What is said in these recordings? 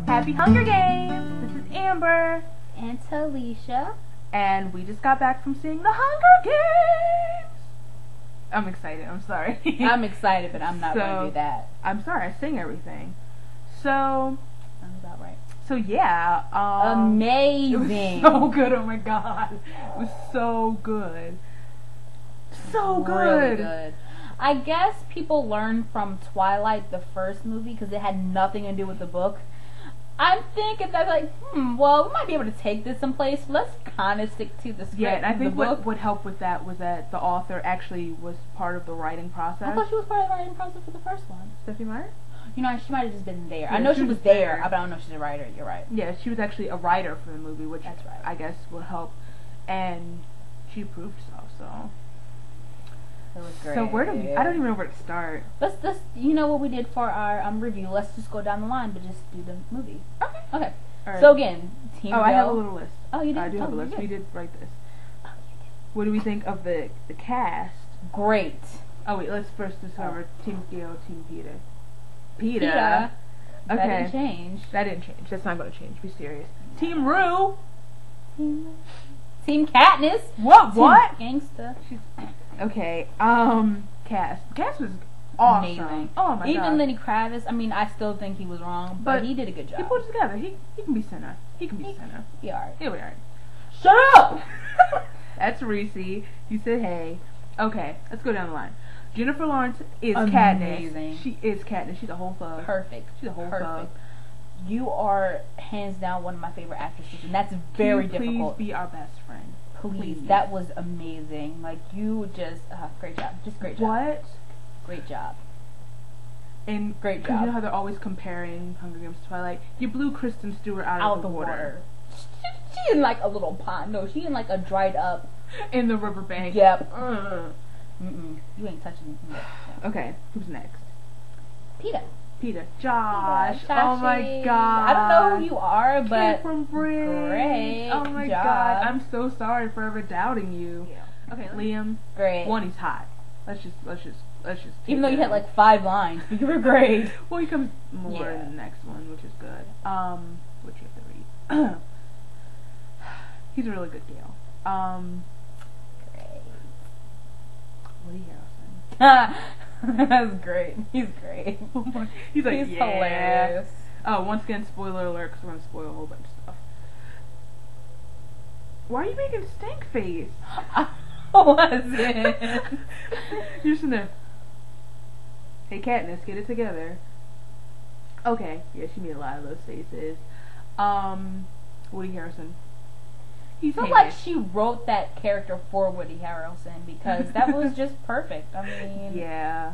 Happy Hunger Games! This is Amber. And Talisha. And we just got back from seeing the Hunger Games! I'm excited, I'm sorry. I'm excited, but I'm not going to do that. I'm sorry, I sing everything. So... Sounds about right. So yeah, amazing. It was so good, oh my god. It was so good. So good. Really good. I guess people learned from Twilight, the first movie, because it had nothing to do with the book. I'm thinking that, like, well, we might be able to take this someplace. Let's kind of stick to the script. Yeah, and I think the book. what helped with that was that the author actually was part of the writing process. I thought she was part of the writing process for the first one. Stephenie Meyer? You know, she might have just been there. Yeah, I know she was there, but I don't know if she's a writer. You're right. Yeah, she was actually a writer for the movie, which That's right. I guess will help. And she proved so. It was great. So where do we? I don't even know where to start. Let's you know what we did for our review. Let's just go down the line, but just do the movie. Okay. Okay. All right. So again, Team I have a little list. Oh, you did. I do have a list. We did write this. What do we think of the cast? Great. Oh wait, let's first discover Team Theo, Team Peter. Peter. Okay. That didn't change. That didn't change. That's not going to change. Be serious. Team Rue. Team Katniss. What? Gangsta. Okay. Cast. Cast was awesome. Amazing. Oh my god. Even Lenny Kravitz. I mean, I still think he was wrong, but he did a good job. He put it together. He can be Senna. He can be Senna. He alright. He'll be alright. Shut up. That's Reese. You said hey. Okay. Let's go down the line. Jennifer Lawrence is Amazing. Katniss. She is Katniss. She's a whole thug. Perfect. She's a whole thug. You are hands down one of my favorite actresses, and that's very difficult. Please be our best friend. Please. That was amazing. Like, you just great job. Just great job. What? Great job. And great job. job. You know how they're always comparing Hunger Games to Twilight? You blew Kristen Stewart out of the water. She in like a little pond. No, she in like a dried up. In the riverbank. Yep. You ain't touching me. Okay, who's next? Peter. Josh. Oh my god. I don't know who you are, but Kid from Bridge. Great. Oh my god. I'm so sorry for ever doubting you. Yeah. Okay, Liam. Great. One, he's hot. Let's just. Even though you had like 5 lines, but you were great. Well, he comes more in the next one, which is good. Which you have to read. He's a really good Gale. Great. Woody Harrelson. That's great. He's great. Oh my, he's hilarious. Oh, once again, spoiler alert, because we're going to spoil a whole bunch of stuff. Why are you making stink face? I wasn't. You're just in there. Hey, Katniss, get it together. Okay, yeah, she made a lot of those faces. Woody Harrelson. I feel like she wrote that character for Woody Harrelson because that was just perfect. I mean, yeah.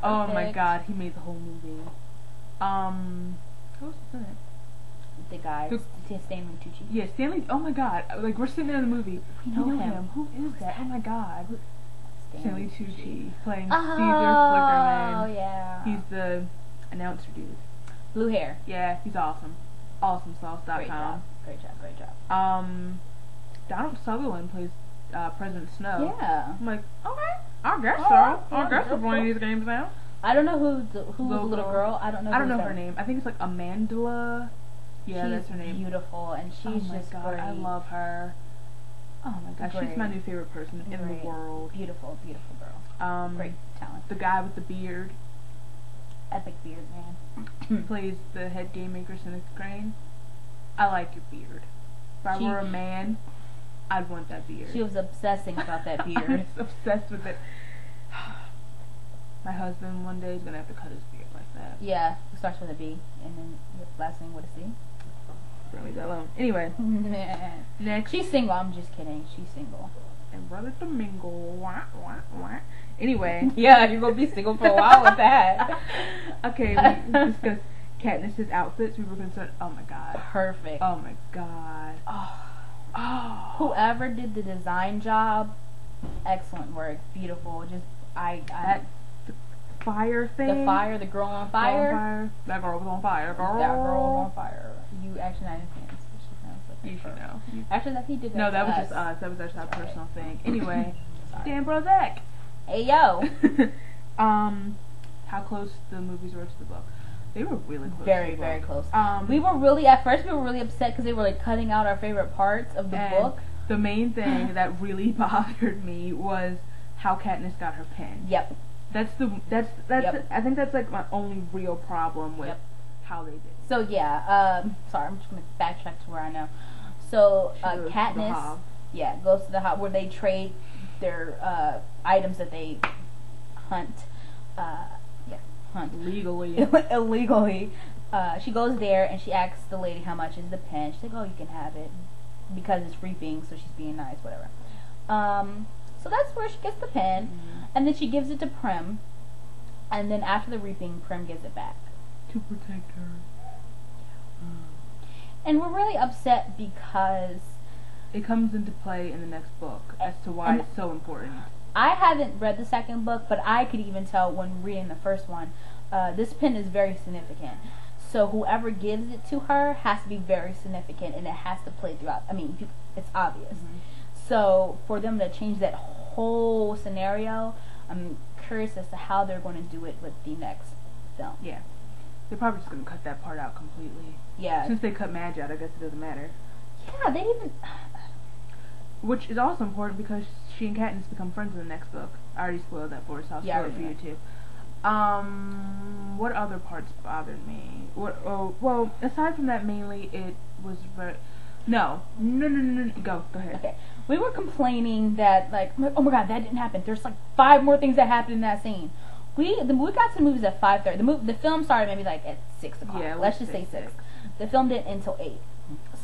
Perfect. Oh my god, he made the whole movie. Who else was in it? The guy, Stanley Tucci. Yeah, Stanley. Oh my god, like we're sitting there in the movie. We know him. Who is that? Oh my god. Stanley Tucci playing Caesar Flickerman. Oh yeah. He's the announcer dude. Blue hair. Yeah, he's awesome. AwesomeSauce.com. Great job. Donald Sutherland plays President Snow. Yeah. I'm like, okay, I guess so. I guess we're playing these games now. I don't know who's the little girl. I don't know her name. I think it's like Amandla. Yeah, that's her name. Beautiful, and she's just great. I love her. Oh my gosh, she's my new favorite person in the world. Beautiful girl. Great talent. The guy with the beard. Epic beard man. Plays the head game maker, Cynic Crane. I like your beard. If I were a man, I'd want that beard. She was obsessing about that beard. I was obsessed with it. My husband one day is gonna have to cut his beard like that. Yeah, it starts with a B, and then the last name with a C. We're gonna leave that alone. Anyway, next. She's single. I'm just kidding. She's single. And Brother Domingo. Wah, wah, wah. Anyway. Yeah, you're gonna be single for a while with that. Okay, we discussed Katniss's outfits. We were concerned. Oh my god. Perfect. Oh my god. Oh. Whoever did the design job, excellent work. Beautiful. Just that fire thing. The girl on fire. That girl was on fire. That girl was on fire. You actually not in fans. You should know. Actually, that he did that. No, that was just us. That was actually our personal thing. Anyway, Dan Brozak. Hey yo. how close the movies were to the book. They were really close. Very, very close. We were really upset because they were like cutting out our favorite parts of the book. The main thing that really bothered me was how Katniss got her pin. Yep. That's Yep. I think that's like my only real problem with how they did it. So yeah, sorry, I'm just gonna backtrack to where I know. So Katniss, goes to the Hob where they trade their items that they hunt. Hunt Legally. illegally. She goes there and she asks the lady how much is the pen. She's like, "Oh, you can have it because it's reaping." So she's being nice, whatever. So that's where she gets the pen, and then she gives it to Prim, and then after the reaping, Prim gives it back to protect her. And we're really upset because it comes into play in the next book as to why it's so important. I haven't read the second book, but I could even tell when reading the first one, this pen is very significant. So whoever gives it to her has to be very significant, and it has to play throughout. I mean, it's obvious. So for them to change that whole scenario, I'm curious as to how they're going to do it with the next film. Yeah. They're probably just going to cut that part out completely. Yeah. Since they cut Madge out, I guess it doesn't matter. Yeah, they even... Which is also important because she and Katniss become friends in the next book. I already spoiled that for us, so I'll spoil it for you too. What other parts bothered me? Well, aside from that, mainly it was very... No. Go ahead. Okay. We were complaining that, like, oh my god, that didn't happen. There's like 5 more things that happened in that scene. We got to the movies at 5:30. The film started maybe like at 6 o'clock. Yeah, let's just say 6. The film didn't end until 8.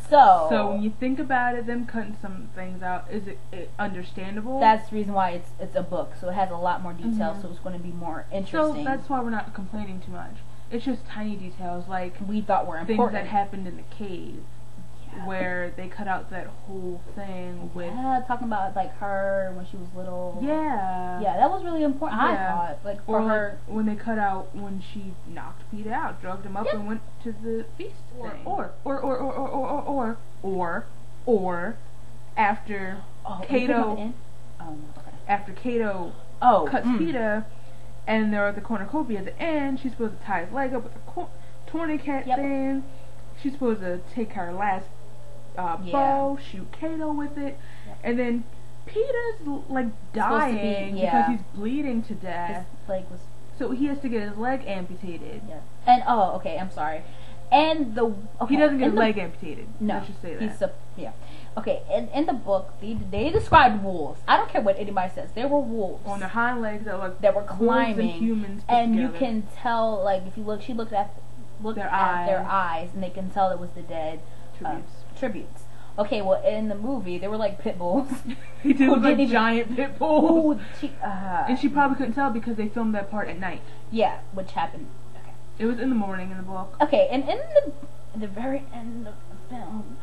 So when you think about it, them cutting some things out, is it understandable? That's the reason why it's a book, so it has a lot more detail, so it's going to be more interesting. So that's why we're not complaining too much. It's just tiny details like we thought were important. Things that happened in the cave. Where they cut out that whole thing with talking about like her when she was little. Yeah, that was really important. I thought like for her when they cut out when she knocked Peter out, drugged him up, and went to the feast thing. Or after Cato cuts Peter, and they're at the cornucopia at the end. She's supposed to tie his leg up with a tourniquet thing. She's supposed to take her last bow, shoot Cato with it, and then Peter's like dying because he's bleeding to death. His leg was so he has to get his leg amputated. Yeah. And I'm sorry. And he doesn't get his leg amputated. No, let's just say that. Okay. In the book, they described wolves. I don't care what anybody says. There were wolves on their hind legs that were climbing. And humans and together. You can tell, like, if you look, she looked at their eyes, and they can tell it was the dead tributes. Okay, well, in the movie, they were like pit bulls. They did look like giant pit bulls. And she probably couldn't tell because they filmed that part at night. Yeah, which happened. Okay. It was in the morning in the book. Okay, and in the very end of the film,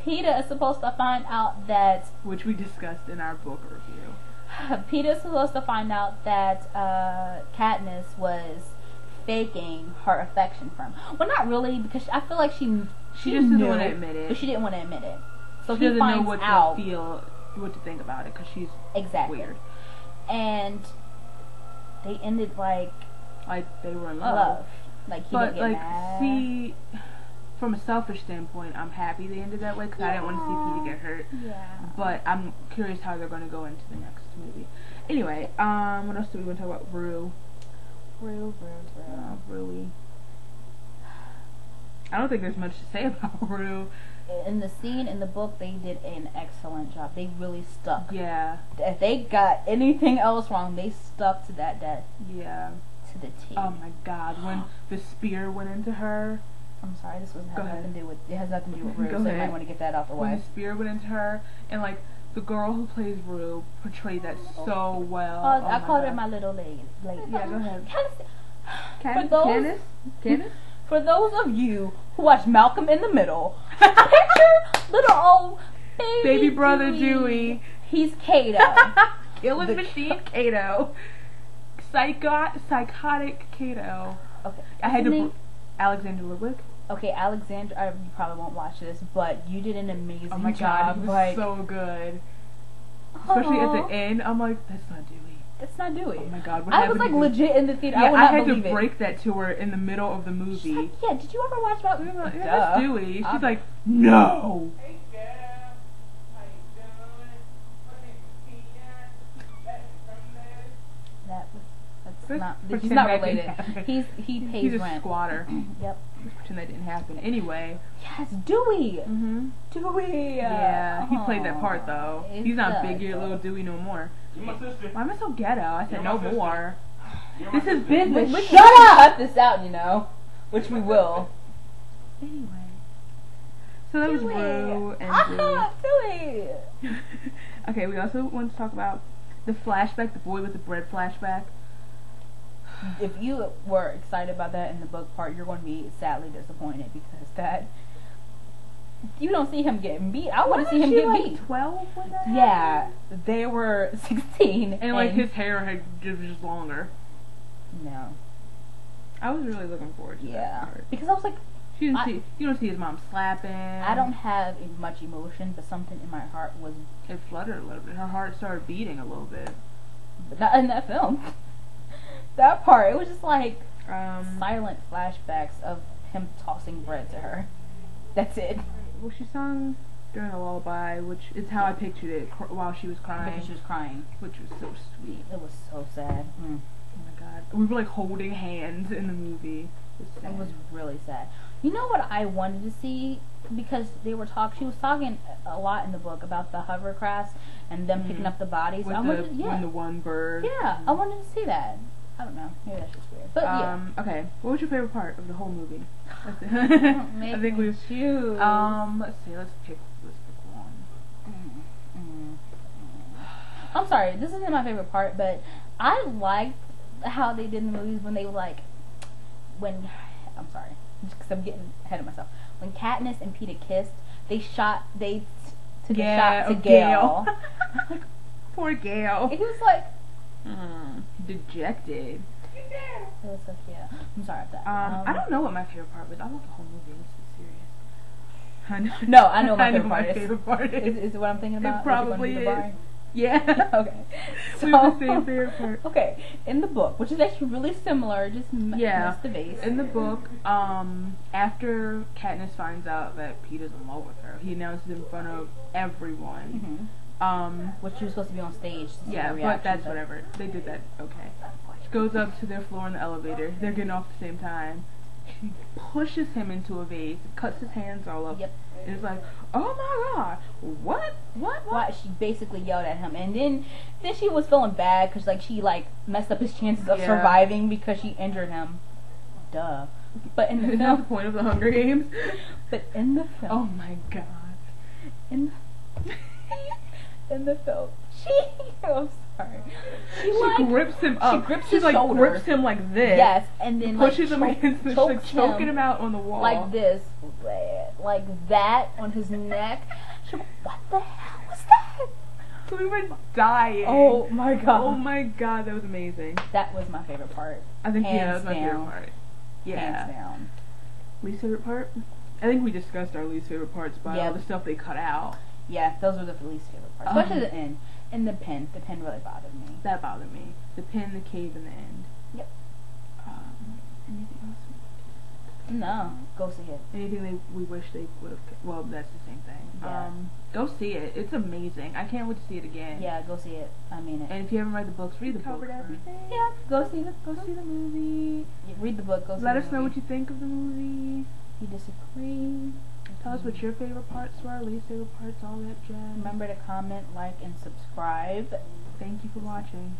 Peter is supposed to find out that... Which we discussed in our book review. Peter is supposed to find out that Katniss was faking her affection for him. Well, not really, because I feel like she just doesn't want to admit it. But she didn't want to admit it. So she doesn't know what to feel, what to think about it, because she's weird. And they ended like they were in love. Like he didn't get mad. See, from a selfish standpoint, I'm happy they ended that way because I didn't want to see Peter get hurt. Yeah. But I'm curious how they're going to go into the next movie. Anyway, what else do we want to talk about? Rue. Rue. I don't think there's much to say about Rue. In the scene in the book, they did an excellent job. They really stuck. Yeah. If they got anything else wrong, they stuck to that death. Yeah. To the T. Oh my God! When the spear went into her. I'm sorry, this has nothing to do with Rue. Go so ahead. you might want to get that out the way. When the spear went into her, and like the girl who plays Rue portrayed that so well. I called her my little lady. Yeah, go ahead. Candice? For those of you who watch Malcolm in the Middle, picture little old baby brother Dewey. He's Cato. Killing machine Cato. Psychotic Cato. Okay. I had to... Alexander Ludwig. Okay, Alexander, you probably won't watch this, but you did an amazing job. Oh my God, he was so good. Especially at the end, I'm like, that's not Dewey. That's not Dewey. Oh my god, what I was happened like to- legit in the theater. Yeah, I would I not had believe to it. break that to her in the middle of the She's movie. like, yeah, did you ever watch about Yeah, Duh. that's Dewey. She's like, no. That's not. He's Pretend not that didn't related. happen. He pays He's a rent. squatter. Yep. Let's pretend that didn't happen. Anyway. Yes, Dewey. Mm-hmm. Dewey. Yeah, he played that part though. It's He's not the- big ear little Dewey no more. You're my sister. Why am I so ghetto? I said You're no my sister. more. You're This my is sister. business. Which, Which shut up! Cut this out, you know. Which we will. Anyway. So that was Dewey. Rue and Dewey. Dewey. Okay, we also want to talk about the flashback, the boy with the bread flashback. If you were excited about that in the book part, you're going to be sadly disappointed because that you don't see him getting beat. I want to see him get beat. 12 when that Yeah, happened? they were 16, And like his hair had just longer. no, I was really looking forward to yeah, that part. because I was like, You don't see his mom slapping. I don't have much emotion, but something in my heart was, It fluttered a little bit. Her heart started beating a little bit. but not in that film. That part, it was just like Um, silent flashbacks of him tossing bread to her. That's it. well, she sung during a lullaby, which is how I pictured it while she was crying, Because she was crying. which was so sweet. It was so sad. Oh my god, we were like holding hands in the movie. It was really sad. You know what I wanted to see? Because she was talking a lot in the book about the hovercrafts and them picking up the bodies. With I wanted, when the one bird. yeah, I wanted to see that. I don't know. Maybe that's just weird. But Okay. What was your favorite part of the whole movie? yeah. I think we choose. let's see. Let's pick one. I'm sorry, this isn't my favorite part, but I liked how they did in the movies when they I'm sorry, because I'm getting ahead of myself. When Katniss and Peeta kissed, they took a shot to Gale. Poor Gale. He was like, Dejected. it was so cute. I'm sorry about that. I don't know what my favorite part was. I love the whole movie. Let's be serious. No, I know what my I know favorite part is. favorite part is. Is it what I'm thinking about? It probably is. Yeah. Okay. We have the same favorite part. Okay, in the book, which is actually really similar, just Yeah. missed the base. In the book, after Katniss finds out that Peeta's in love with her, he announces in front of everyone. Which she was supposed to be on stage. To see Yeah, her but reaction, that's whatever. They did that. Okay. She goes up to their floor in the elevator. They're getting off at the same time. She pushes him into a vase, cuts his hands all up. Yep. And it's like, oh my god, what? Why she basically yelled at him, and then she was feeling bad because she messed up his chances of Yeah. surviving because she injured him. Duh. But in the Isn't that the film, point of the Hunger Games? but in the film, Oh my god. in the film, I'm sorry. She grips him up. She grips She his like shoulder. grips him like this. Yes, and then Pushes him against the chokes choking him out on the wall. like this, like that on his neck. She goes, what the hell was that? We were dying. Oh my god. Oh my god, that was amazing. That was my favorite part. I think Hands that was my favorite down. part. Yeah. Hands down. Least favorite part? I think we discussed our least favorite parts by Yeah. all the stuff they cut out. Yeah, those were the least favorite parts. Especially the end. And the pen. The pen really bothered me. That bothered me. The pin, the cave, and the end. Yep. Anything else? No. Go see it. Anything we wish they would have. Well, that's the same thing. Yeah. Go see it. It's amazing. I can't wait to see it again. Yeah, go see it. I mean it. And if you haven't read the books, read the book. Covered first. everything. Yeah, go see the Go see the movie. Read the book. Go see Let the us know movie. what you think of the movie. You disagree. Tell us what your favorite parts were, least favorite parts, all that jazz. Remember to comment, like, and subscribe. Thank you for watching.